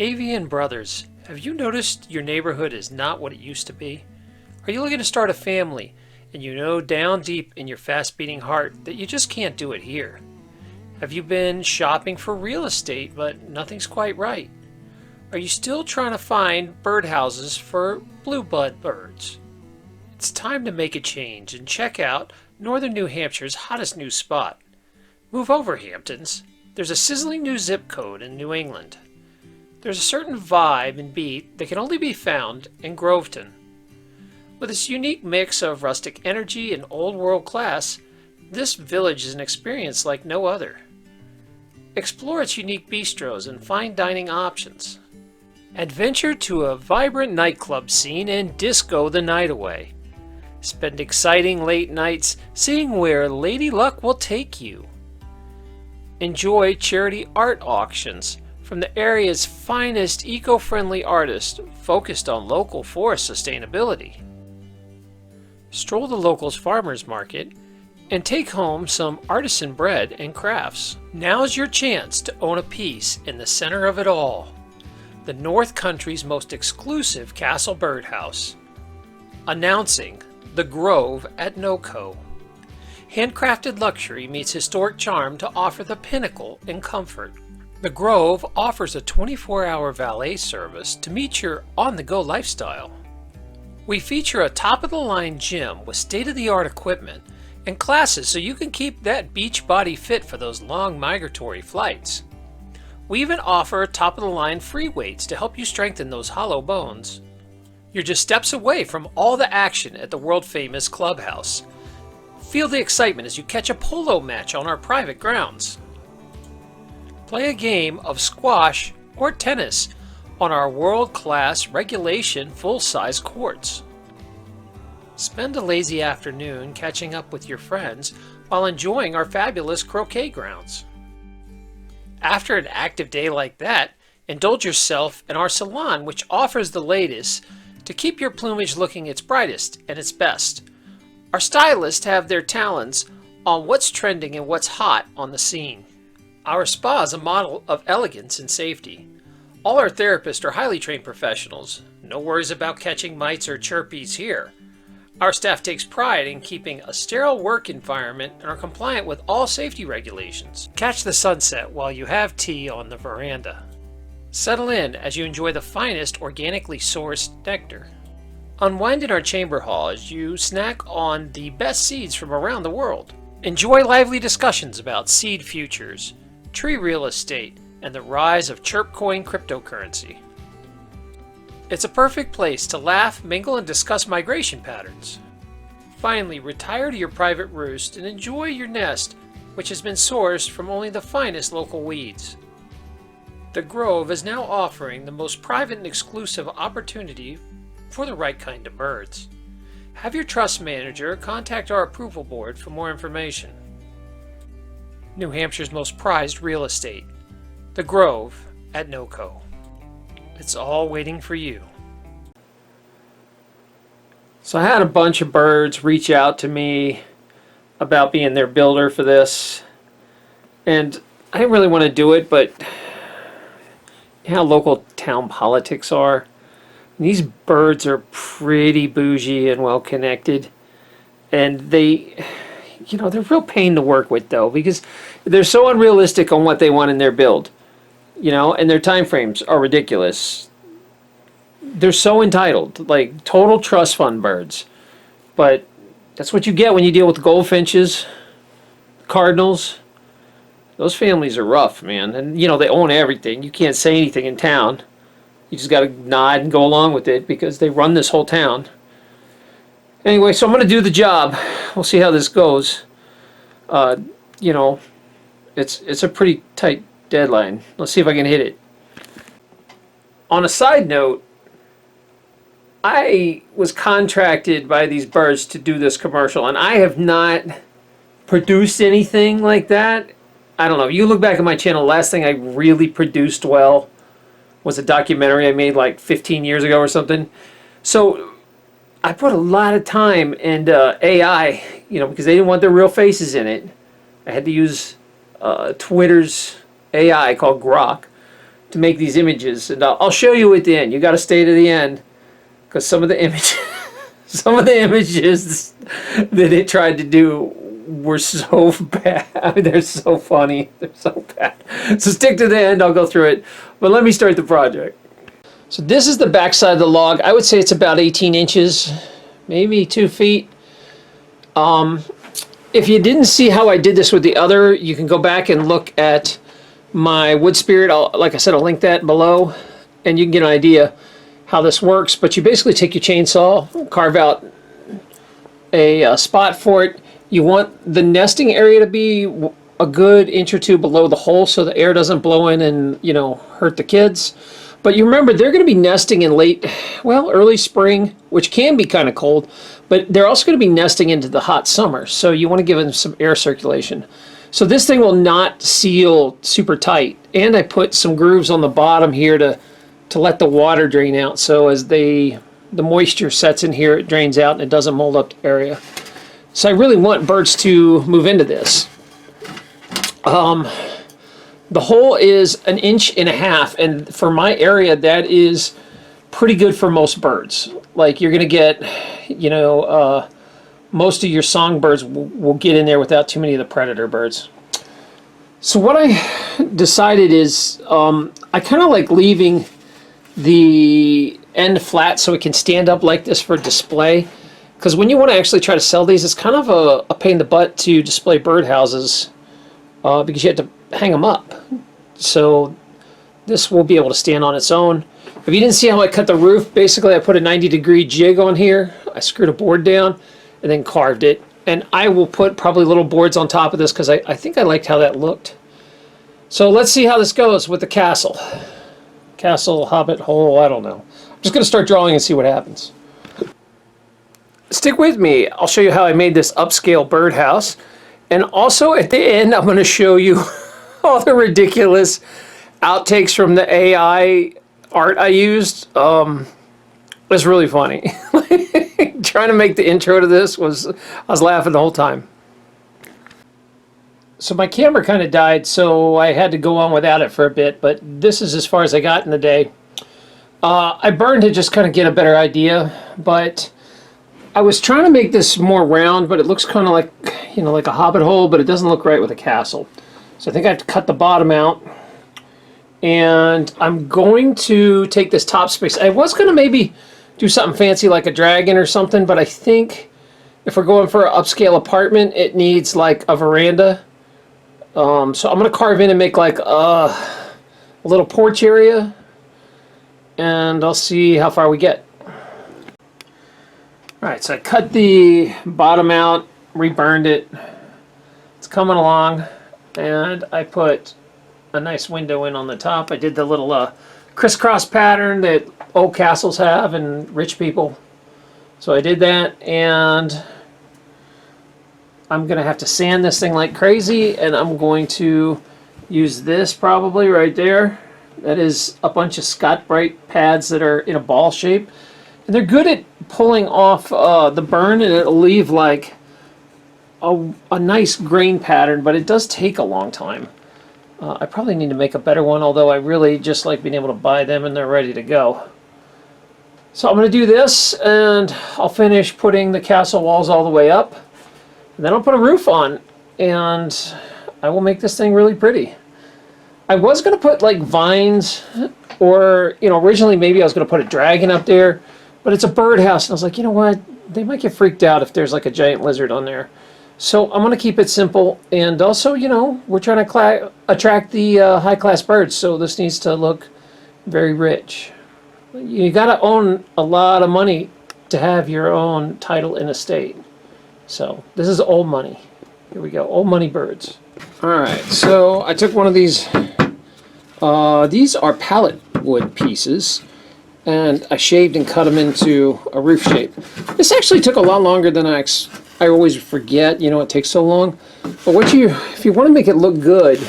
Avian brothers, have you noticed your neighborhood is not what it used to be? Are you looking to start a family and you know down deep in your fast-beating heart that you just can't do it here? Have you been shopping for real estate but nothing's quite right? Are you still trying to find birdhouses for blue-bud birds? It's time to make a change and check out northern New Hampshire's hottest new spot. Move over, Hamptons. There's a sizzling new zip code in New England. There's a certain vibe and beat that can only be found in Groveton. With its unique mix of rustic energy and old world class, this village is an experience like no other. Explore its unique bistros and fine dining options. Adventure to a vibrant nightclub scene and disco the night away. Spend exciting late nights seeing where Lady Luck will take you. Enjoy charity art auctions from the area's finest eco-friendly artists focused on local forest sustainability. Stroll the locals farmers market and take home some artisan bread and crafts. Now's your chance to own a piece in the center of it all. The North Country's most exclusive castle birdhouse. Announcing the Grove at NoCo. Handcrafted luxury meets historic charm to offer the pinnacle in comfort. The Grove offers a 24-hour valet service to meet your on-the-go lifestyle. We feature a top-of-the-line gym with state-of-the-art equipment and classes so you can keep that beach body fit for those long migratory flights. We even offer top-of-the-line free weights to help you strengthen those hollow bones. You're just steps away from all the action at the world-famous clubhouse. Feel the excitement as you catch a polo match on our private grounds. Play a game of squash or tennis on our world-class regulation full-size courts. Spend a lazy afternoon catching up with your friends while enjoying our fabulous croquet grounds. After an active day like that, indulge yourself in our salon, which offers the latest to keep your plumage looking its brightest and its best. Our stylists have their talents on what's trending and what's hot on the scene. Our spa is a model of elegance and safety. All our therapists are highly trained professionals. No worries about catching mites or chirpies here. Our staff takes pride in keeping a sterile work environment and are compliant with all safety regulations. Catch the sunset while you have tea on the veranda. Settle in as you enjoy the finest organically sourced nectar. Unwind in our chamber hall as you snack on the best seeds from around the world. Enjoy lively discussions about seed futures, tree real estate, and the rise of Chirpcoin cryptocurrency. It's a perfect place to laugh, mingle, and discuss migration patterns. Finally, retire to your private roost and enjoy your nest, which has been sourced from only the finest local weeds. The Grove is now offering the most private and exclusive opportunity for the right kind of birds. Have your trust manager contact our approval board for more information. New Hampshire's most prized real estate, The Grove at NoCo. It's all waiting for you. So I had a bunch of birds reach out to me about being their builder for this, and I didn't really want to do it, but you know how local town politics are. These birds are pretty bougie and well connected, and they're a real pain to work with though, because they're so unrealistic on what they want in their build, and their time frames are ridiculous. They're so entitled, like total trust fund birds, but that's what you get when you deal with goldfinches, cardinals. Those families are rough, man, and they own everything. You can't say anything in town. You just got to nod and go along with it because they run this whole town. Anyway, so I'm going to do the job. We'll see how this goes. It's a pretty tight deadline. Let's see if I can hit it. On a side note, I was contracted by these birds to do this commercial, and I have not produced anything like that. I don't know. You look back at my channel, last thing I really produced well was a documentary I made like 15 years ago or something. So I put a lot of time into AI, because they didn't want their real faces in it. I had to use Twitter's AI called Grok to make these images, and I'll show you at the end. You got to stay to the end because some of the images, some of the images that it tried to do were so bad. I mean, they're so funny. They're so bad. So stick to the end. I'll go through it. But let me start the project. So this is the back side of the log. I would say it's about 18 inches, maybe 2 feet. If you didn't see how I did this with the other, you can go back and look at my wood spirit. Like I said, I'll link that below, and you can get an idea how this works. But you basically take your chainsaw, carve out a spot for it. You want the nesting area to be a good inch or two below the hole so the air doesn't blow in and, you know, hurt the kids. But you remember, they're going to be nesting in early spring, which can be kind of cold, but they're also going to be nesting into the hot summer. So you want to give them some air circulation. So this thing will not seal super tight. And I put some grooves on the bottom here to let the water drain out. So as the moisture sets in here, it drains out and it doesn't mold up the area. So I really want birds to move into this. The hole is 1.5 inches, and for my area, that is pretty good for most birds. Like, you're going to get, you know, most of your songbirds will get in there without too many of the predator birds. So what I decided is I kind of like leaving the end flat so it can stand up like this for display. Because when you want to actually try to sell these, it's kind of a pain in the butt to display birdhouses because you have to hang them up. So this will be able to stand on its own. If you didn't see how I cut the roof, basically I put a 90-degree jig on here. I screwed a board down and then carved it. And I will put probably little boards on top of this because I think I liked how that looked. So let's see how this goes with the castle. Castle, hobbit, hole, I don't know. I'm just going to start drawing and see what happens. Stick with me. I'll show you how I made this upscale birdhouse. And also at the end, I'm going to show you all the ridiculous outtakes from the AI art I used. It's really funny. Trying to make the intro to this I was laughing the whole time. So my camera kind of died, so I had to go on without it for a bit, but this is as far as I got in the day. I burned to just kind of get a better idea, but I was trying to make this more round, but it looks kind of like, you know, like a hobbit hole, but it doesn't look right with a castle. So I think I have to cut the bottom out. And I'm going to take this top space. I was going to maybe do something fancy like a dragon or something, but I think if we're going for an upscale apartment, it needs like a veranda. So I'm going to carve in and make like a little porch area. And I'll see how far we get. Alright, so I cut the bottom out, reburned it. It's coming along, and I put a nice window in on the top. I did the little crisscross pattern that old castles have and rich people. So I did that, and I'm going to have to sand this thing like crazy, and I'm going to use this probably right there. That is a bunch of Scotch-Brite pads that are in a ball shape. And they're good at pulling off the burn, and it'll leave like a nice grain pattern, but it does take a long time. I probably need to make a better one, although I really just like being able to buy them and they're ready to go. So I'm going to do this, and I'll finish putting the castle walls all the way up. And then I'll put a roof on, and I will make this thing really pretty. I was going to put like vines, or, you know, originally maybe I was going to put a dragon up there. But it's a birdhouse, and I was like, you know what? They might get freaked out if there's like a giant lizard on there. So I'm going to keep it simple. And also, you know, we're trying to attract the high-class birds, so this needs to look very rich. You got to own a lot of money to have your own title and estate. So this is old money. Here we go, old money birds. All right, so I took one of these. These are pallet wood pieces. And I shaved and cut them into a roof shape. This actually took a lot longer than I always forget. You know, it takes so long. But if you want to make it look good,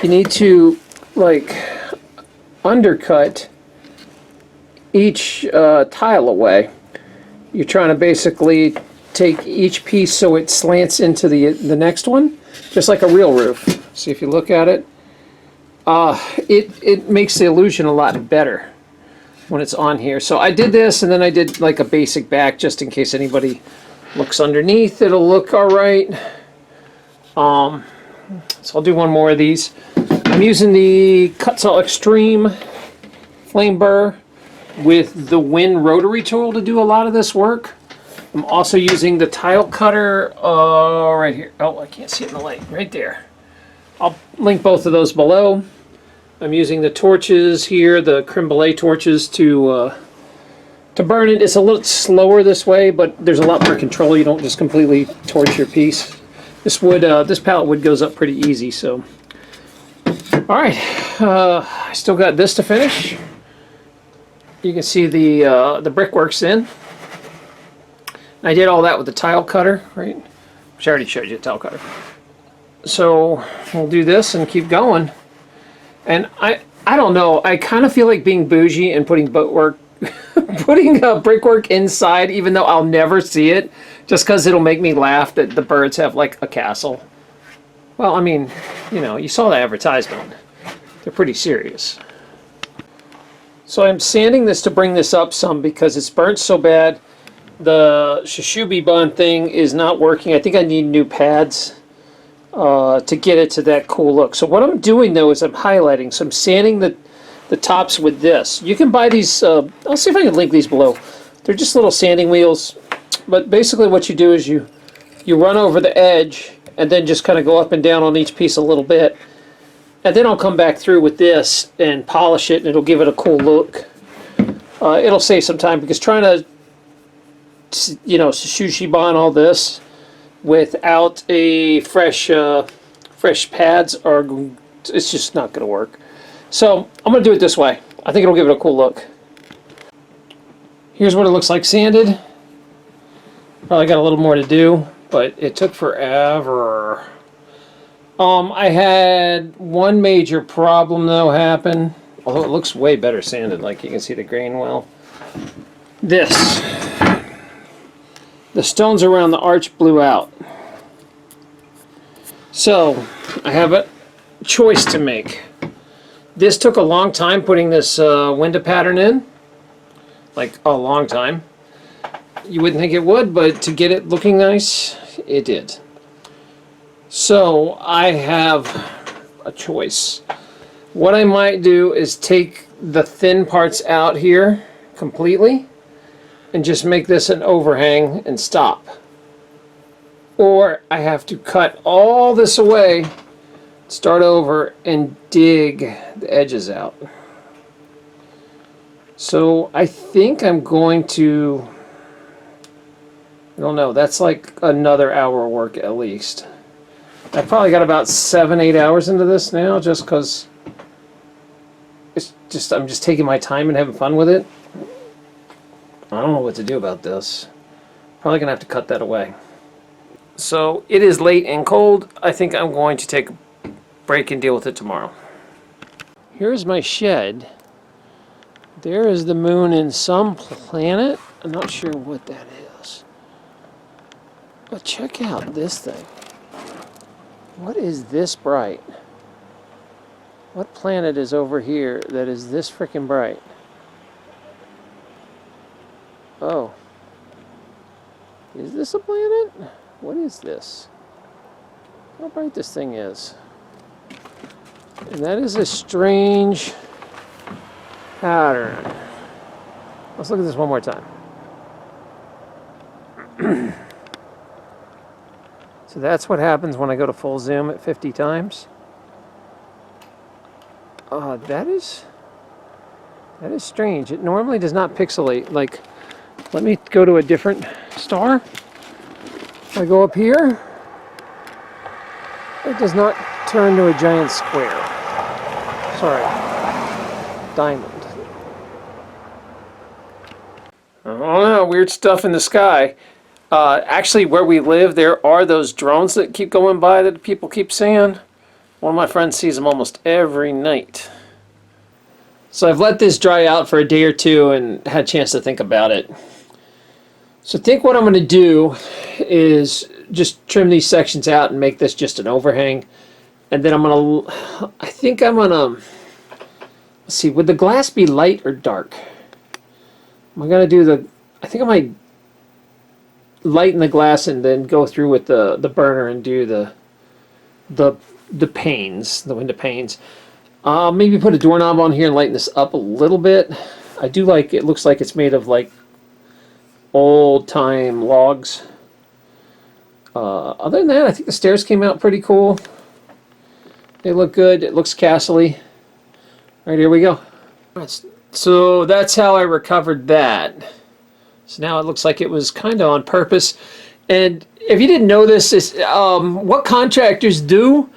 you need to like undercut each tile away. You're trying to basically take each piece so it slants into the next one, just like a real roof. See, if you look at it, it makes the illusion a lot better when it's on here. So I did this, and then I did like a basic back just in case anybody looks underneath. It'll look all right. So I'll do one more of these. I'm using the Cutzall Extreme Flame Burr with the Wind Rotary Tool to do a lot of this work. I'm also using the tile cutter right here. Oh, I can't see it in the light. Right there. I'll link both of those below. I'm using the torches here, the creme brulee torches, to burn it. It's a little slower this way, but there's a lot more control. You don't just completely torch your piece. This wood, this pallet wood goes up pretty easy. So, all right, I still got this to finish. You can see the brickwork's in. I did all that with the tile cutter, right? Which I already showed you the tile cutter. So we'll do this and keep going. And I don't know. I kind of feel like being bougie and putting brickwork inside, even though I'll never see it, just because it'll make me laugh that the birds have like a castle. Well, I mean, you know, you saw the advertisement. They're pretty serious. So I'm sanding this to bring this up some because it's burnt so bad. The Shishubi bun thing is not working. I think I need new pads to get it to that cool look. So what I'm doing though is I'm highlighting. So I'm sanding the tops with this. You can buy these, I'll see if I can link these below. They're just little sanding wheels. But basically what you do is you run over the edge and then just kind of go up and down on each piece a little bit. And then I'll come back through with this and polish it, and it'll give it a cool look. It'll save some time because trying to, you know, sushi bond all this without a fresh pads it's just not going to work. So I'm going to do it this way. I think it'll give it a cool look. Here's what it looks like sanded. Probably got a little more to do, but it took forever. I had one major problem though happen, although it looks way better sanded, like you can see the grain well. This. The stones around the arch blew out. So, I have a choice to make. This took a long time putting this window pattern in. Like, a long time. You wouldn't think it would, but to get it looking nice, it did. So, I have a choice. What I might do is take the thin parts out here completely and just make this an overhang and stop. Or I have to cut all this away, start over, and dig the edges out. So I think I'm going to, I don't know, that's like another hour of work at least. I probably got about 7-8 hours into this now just because I'm just taking my time and having fun with it. I don't know what to do about this. Probably gonna have to cut that away. So it is late and cold. I think I'm going to take a break and deal with it tomorrow. Here's my shed. There is the moon in some planet. I'm not sure what that is. But check out this thing. What is this bright? What planet is over here that is this freaking bright? Oh. Is this a planet? What is this? How bright this thing is. And that is a strange pattern. Let's look at this one more time. So that's what happens when I go to full zoom at 50 times. That is strange. It normally does not pixelate. Like, let me go to a different star. If I go up here, it does not turn to a giant square. Sorry, diamond. I don't know, weird stuff in the sky. Actually, where we live, there are those drones that keep going by that people keep saying. One of my friends sees them almost every night. So I've let this dry out for a day or two and had a chance to think about it. So I think what I'm going to do is just trim these sections out and make this just an overhang. And then I think I'm gonna, let's see, would the glass be light or dark? Am I gonna do I think I might lighten the glass and then go through with the burner and do the panes, the window panes. Maybe put a doorknob on here and lighten this up a little bit. I do like, it looks like it's made of like old time logs. Other than that, I think the stairs came out pretty cool. They look good. It looks castle-y. All right, here we go. So that's how I recovered that. So now it looks like it was kind of on purpose. And if you didn't know this, what contractors do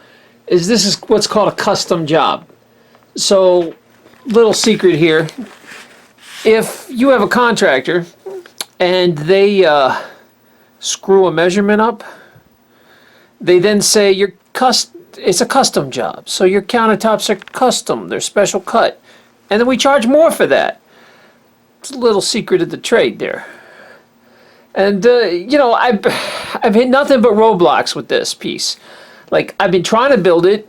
is this is what's called a custom job. So, little secret here. If you have a contractor and they screw a measurement up, they then say it's a custom job. So your countertops are custom. They're special cut. And then we charge more for that. It's a little secret of the trade there. And, you know, I've hit nothing but roadblocks with this piece. Like, I've been trying to build it,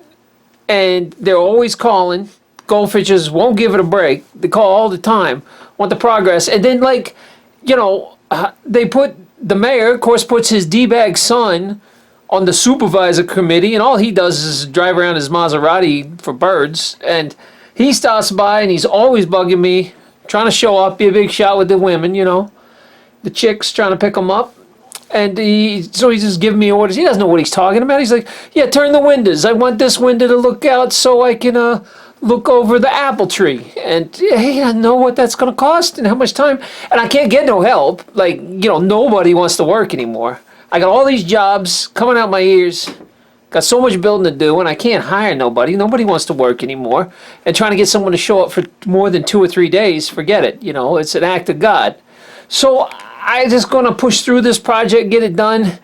and they're always calling. Goldfishes won't give it a break. They call all the time, want the progress. And then, like, you know, the mayor, of course, puts his D-bag son on the supervisor committee, and all he does is drive around his Maserati for birds. And he stops by, and he's always bugging me, trying to show up, be a big shot with the women, you know. The chicks trying to pick him up. And so he's just giving me orders. He doesn't know what he's talking about. He's like, yeah, turn the windows. I want this window to look out so I can look over the apple tree. And hey, I know what that's going to cost and how much time. And I can't get no help. Like, you know, nobody wants to work anymore. I got all these jobs coming out my ears. Got so much building to do, and I can't hire nobody. Nobody wants to work anymore. And trying to get someone to show up for more than 2 or 3 days, forget it. You know, it's an act of God. So I'm just going to push through this project, get it done.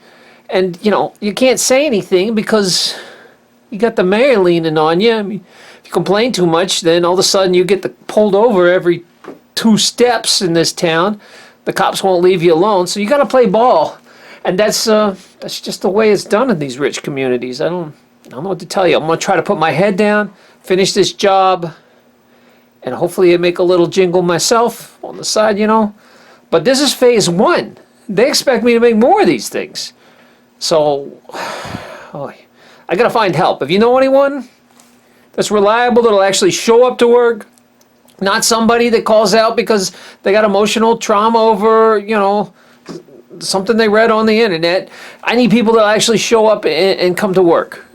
And, you know, you can't say anything because you got the mayor leaning on you. I mean, if you complain too much, then all of a sudden you get pulled over every 2 steps in this town. The cops won't leave you alone. So you got to play ball. And that's just the way it's done in these rich communities. I don't know what to tell you. I'm going to try to put my head down, finish this job, and hopefully make a little jingle myself on the side, you know. But this is phase 1. They expect me to make more of these things. So, I got to find help. If you know anyone that's reliable, that'll actually show up to work, not somebody that calls out because they got emotional trauma over, you know, something they read on the internet. I need people that actually show up and come to work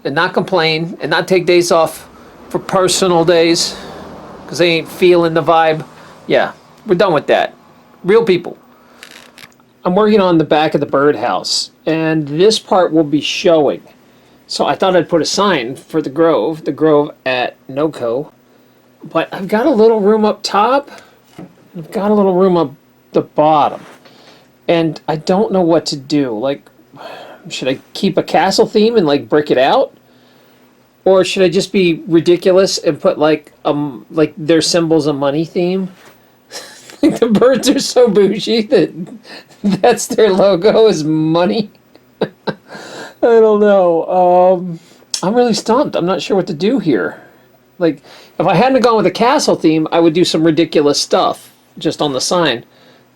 and not complain and not take days off for personal days because they ain't feeling the vibe. Yeah, we're done with that. Real people. I'm working on the back of the birdhouse, and this part will be showing. So I thought I'd put a sign for the Grove at NoCo. But I've got a little room up top. I've got a little room up the bottom. And I don't know what to do. Like, should I keep a castle theme and like brick it out? Or should I just be ridiculous and put like their symbols of money theme? The birds are so bougie that's their logo is money. I don't know. I'm really stumped. I'm not sure what to do here. Like, if I hadn't gone with a castle theme, I would do some ridiculous stuff just on the sign.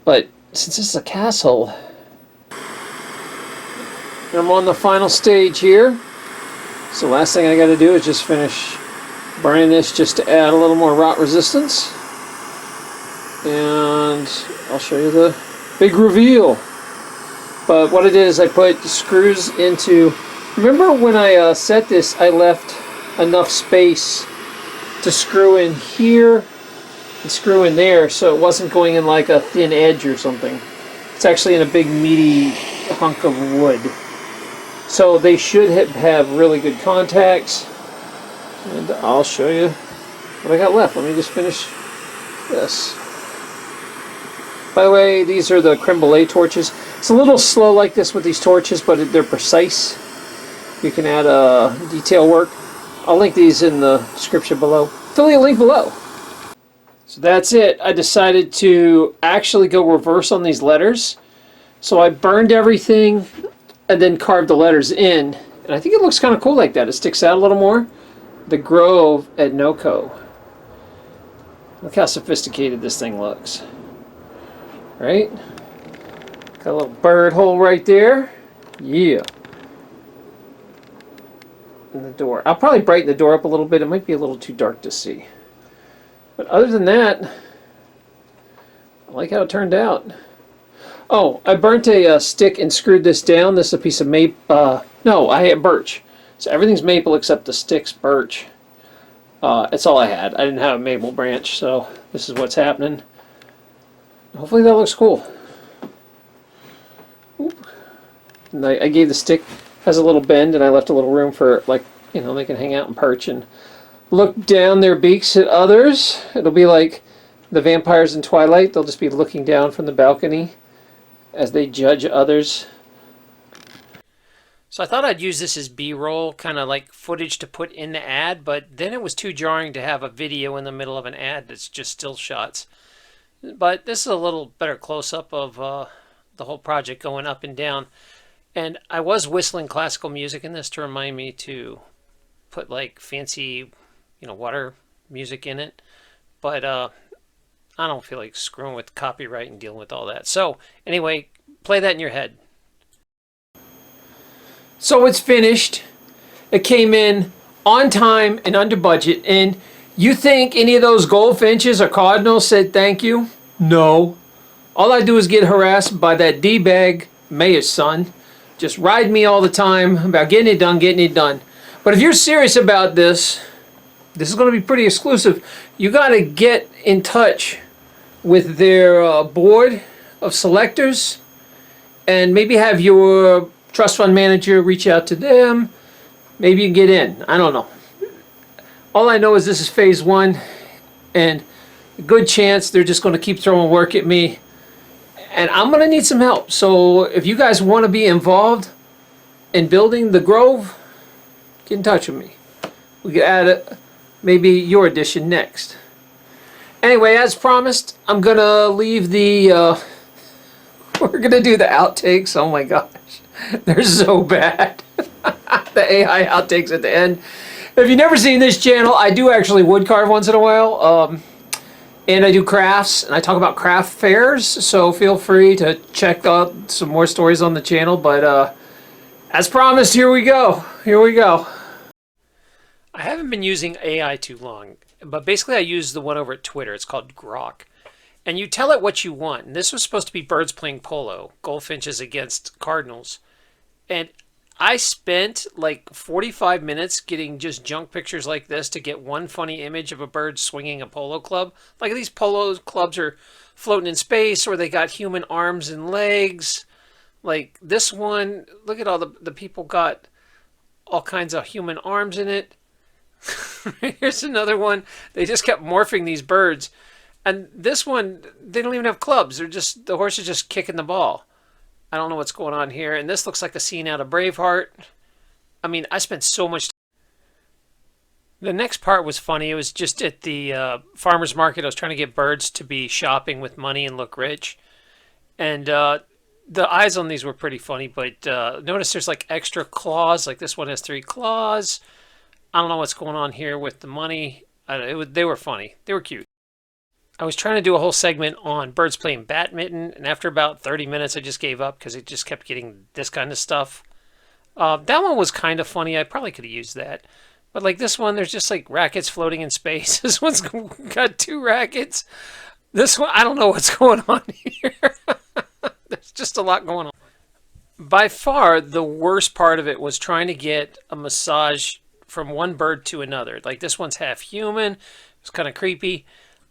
But since this is a castle, I'm on the final stage here. So the last thing I got to do is just finish burning this just to add a little more rot resistance. And I'll show you the big reveal. But what I did is I put screws into... Remember when I set this, I left enough space to screw in here and screw in there so it wasn't going in like a thin edge or something. It's actually in a big meaty hunk of wood. So they should have really good contacts. And I'll show you what I got left. Let me just finish this. By the way, these are the creme brulee torches. It's a little slow like this with these torches, but they're precise. You can add detail work. I'll link these in the description below. Affiliate link below. So that's it. I decided to actually go reverse on these letters. So I burned everything and then carved the letters in. And I think it looks kind of cool like that. It sticks out a little more. The Grove at NoCo. Look how sophisticated this thing looks. Right? Got a little bird hole right there. Yeah. And the door. I'll probably brighten the door up a little bit. It might be a little too dark to see. But other than that, I like how it turned out. Oh, I burnt a stick and screwed this down. This is a piece of maple. No, I had birch. So everything's maple except the stick's birch. That's all I had. I didn't have a maple branch, so this is what's happening. Hopefully that looks cool. Oop. And I gave the stick, has a little bend, and I left a little room for, like, you know, they can hang out and perch and look down their beaks at others. It'll be like the vampires in Twilight. They'll just be looking down from the balcony as they judge others. So I thought I'd use this as B-roll, kind of like footage to put in the ad, but then it was too jarring to have a video in the middle of an ad that's just still shots. But this is a little better close-up of the whole project going up and down. And I was whistling classical music in this to remind me to put like fancy, you know, water music in it. But I don't feel like screwing with copyright and dealing with all that. So anyway, play that in your head. So it's finished. It came in on time and under budget. And you think any of those goldfinches or cardinals said thank you? No. All I do is get harassed by that D-bag mayor's son. Just ride me all the time about getting it done, getting it done. But if you're serious about this, this is going to be pretty exclusive. You got to get in touch with their board of selectors and maybe have your trust fund manager reach out to them. Maybe you can get in. I don't know. All I know is this is phase one, and a good chance they're just going to keep throwing work at me. And I'm going to need some help. So if you guys want to be involved in building the Grove, get in touch with me. We can add maybe your addition next. Anyway, as promised, I'm going to leave the... we're going to do the outtakes. Oh my gosh. They're so bad. The AI outtakes at the end. If you've never seen this channel, I do actually wood carve once in a while. And I do crafts, and I talk about craft fairs, so feel free to check out some more stories on the channel. But as promised, here we go. Here we go. I haven't been using AI too long, but basically I use the one over at Twitter. It's called Grok. And you tell it what you want. And this was supposed to be birds playing polo, goldfinches against cardinals. And I spent like 45 minutes getting just junk pictures like this to get one funny image of a bird swinging a polo club. Like these polo clubs are floating in space, or they got human arms and legs. Like this one, look at all the people got all kinds of human arms in it. Here's another one. They just kept morphing these birds. And this one, they don't even have clubs. They're just, the horse is just kicking the ball. I don't know what's going on here. And this looks like a scene out of Braveheart. I mean, I spent so much time. The next part was funny. It was just at the farmer's market. I was trying to get birds to be shopping with money and look rich. And the eyes on these were pretty funny. But notice there's like extra claws. Like this one has 3 claws. I don't know what's going on here with the money. They were funny. They were cute. I was trying to do a whole segment on birds playing badminton, and after about 30 minutes, I just gave up because it just kept getting this kind of stuff. That one was kind of funny. I probably could have used that. But like this one, there's just like rackets floating in space. This one's got 2 rackets. This one, I don't know what's going on here. There's just a lot going on. By far, the worst part of it was trying to get a massage from one bird to another. Like this one's half human. It's kind of creepy.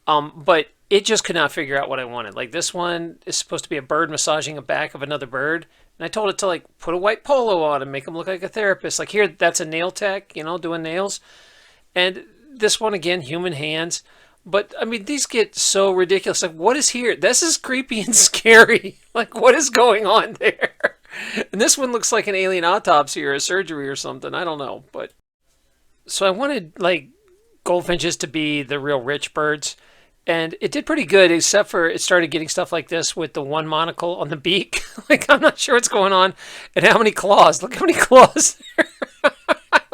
But it just could not figure out what I wanted. Like this one is supposed to be a bird massaging the back of another bird. And I told it to like put a white polo on and make him look like a therapist. Like here, that's a nail tech, you know, doing nails. And this one, again, human hands. But I mean, these get so ridiculous. Like what is here? This is creepy and scary. Like what is going on there? And this one looks like an alien autopsy or a surgery or something. I don't know. But so I wanted like goldfinches to be the real rich birds. And it did pretty good, except for it started getting stuff like this with the one monocle on the beak. Like, I'm not sure what's going on. And how many claws. Look how many claws there.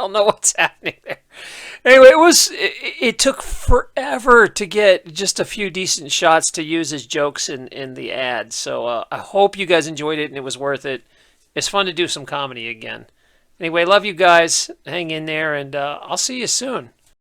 don't know what's happening there. Anyway, it took forever to get just a few decent shots to use as jokes in the ad. So I hope you guys enjoyed it and it was worth it. It's fun to do some comedy again. Anyway, love you guys. Hang in there, and I'll see you soon.